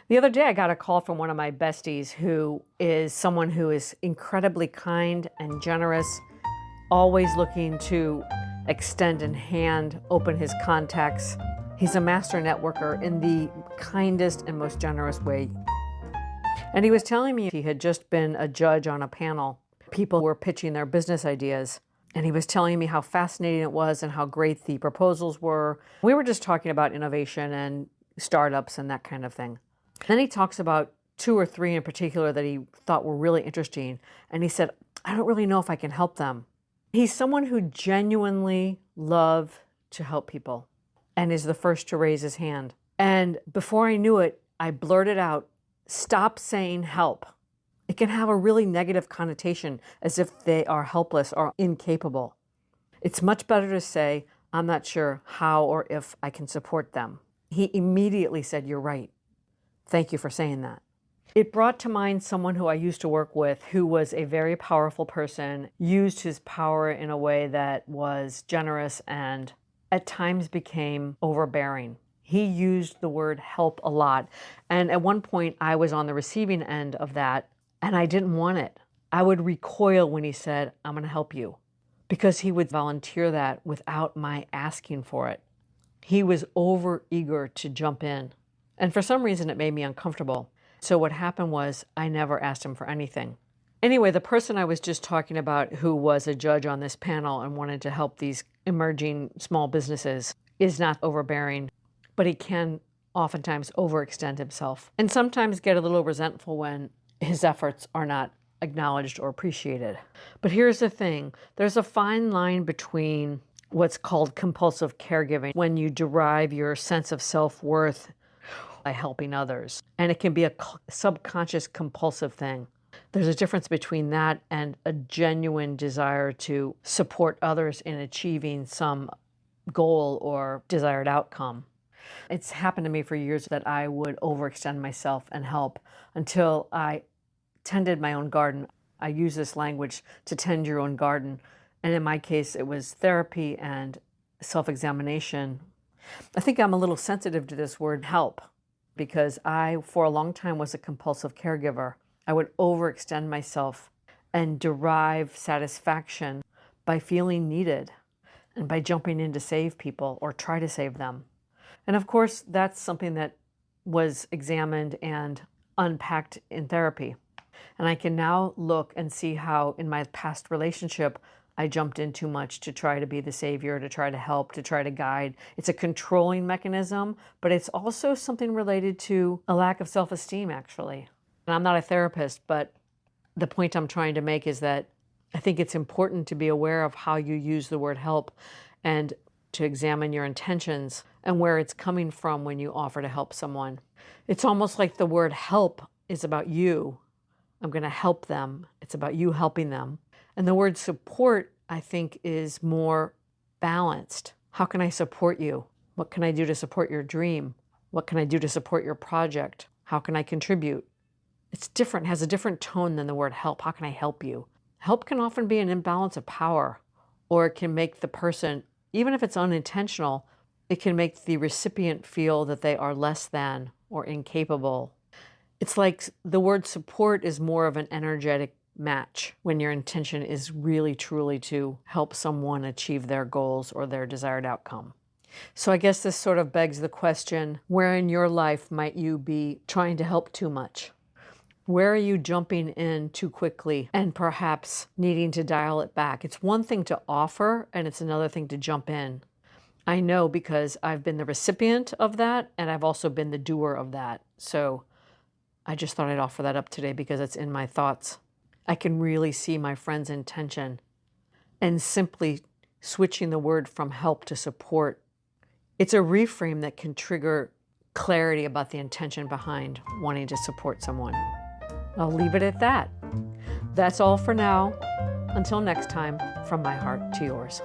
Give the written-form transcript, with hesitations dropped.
The other day, I got a call from one of my besties who is someone who is incredibly kind and generous, always looking to extend a hand, open his contacts. He's a master networker in the kindest and most generous way. And he was telling me he had just been a judge on a panel. People were pitching their business ideas. And he was telling me how fascinating it was and how great the proposals were. We were just talking about innovation and startups and that kind of thing. Then he talks about 2 or 3 in particular that he thought were really interesting. And he said, I don't really know if I can help them. He's someone who genuinely loves to help people and is the first to raise his hand. And before I knew it, I blurted out, stop saying help. It can have a really negative connotation as if they are helpless or incapable. It's much better to say, I'm not sure how or if I can support them. He immediately said, you're right. Thank you for saying that. It brought to mind someone who I used to work with who was a very powerful person, used his power in a way that was generous and at times became overbearing. He used the word help a lot. And at one point I was on the receiving end of that and I didn't want it. I would recoil when he said, I'm going to help you, because he would volunteer that without my asking for it. He was over eager to jump in. And for some reason, it made me uncomfortable. So what happened was I never asked him for anything. Anyway, the person I was just talking about who was a judge on this panel and wanted to help these emerging small businesses is not overbearing, but he can oftentimes overextend himself and sometimes get a little resentful when his efforts are not acknowledged or appreciated. But here's the thing. There's a fine line between what's called compulsive caregiving, when you derive your sense of self-worth by helping others. And it can be a subconscious compulsive thing. There's a difference between that and a genuine desire to support others in achieving some goal or desired outcome. It's happened to me for years that I would overextend myself and help until I tended my own garden. I use this language to tend your own garden. And in my case, it was therapy and self-examination. I think I'm a little sensitive to this word help because I, for a long time, was a compulsive caregiver. I would overextend myself and derive satisfaction by feeling needed and by jumping in to save people or try to save them. And of course, that's something that was examined and unpacked in therapy. And I can now look and see how in my past relationship, I jumped in too much to try to be the savior, to try to help, to try to guide. It's a controlling mechanism, but it's also something related to a lack of self-esteem, actually. And I'm not a therapist, but the point I'm trying to make is that I think it's important to be aware of how you use the word help and to examine your intentions and where it's coming from when you offer to help someone. It's almost like the word help is about you. I'm going to help them. It's about you helping them. And the word support, I think, is more balanced. How can I support you? What can I do to support your dream? What can I do to support your project? How can I contribute? It's different, has a different tone than the word help. How can I help you? Help can often be an imbalance of power, or it can make the person, even if it's unintentional, it can make the recipient feel that they are less than or incapable. It's like the word support is more of an energetic match when your intention is really truly to help someone achieve their goals or their desired outcome. So I guess this sort of begs the question, where in your life might you be trying to help too much? Where are you jumping in too quickly and perhaps needing to dial it back? It's one thing to offer and it's another thing to jump in. I know because I've been the recipient of that and I've also been the doer of that. So I just thought I'd offer that up today because it's in my thoughts. I can really see my friend's intention and simply switching the word from help to support. It's a reframe that can trigger clarity about the intention behind wanting to support someone. I'll leave it at that. That's all for now. Until next time, from my heart to yours.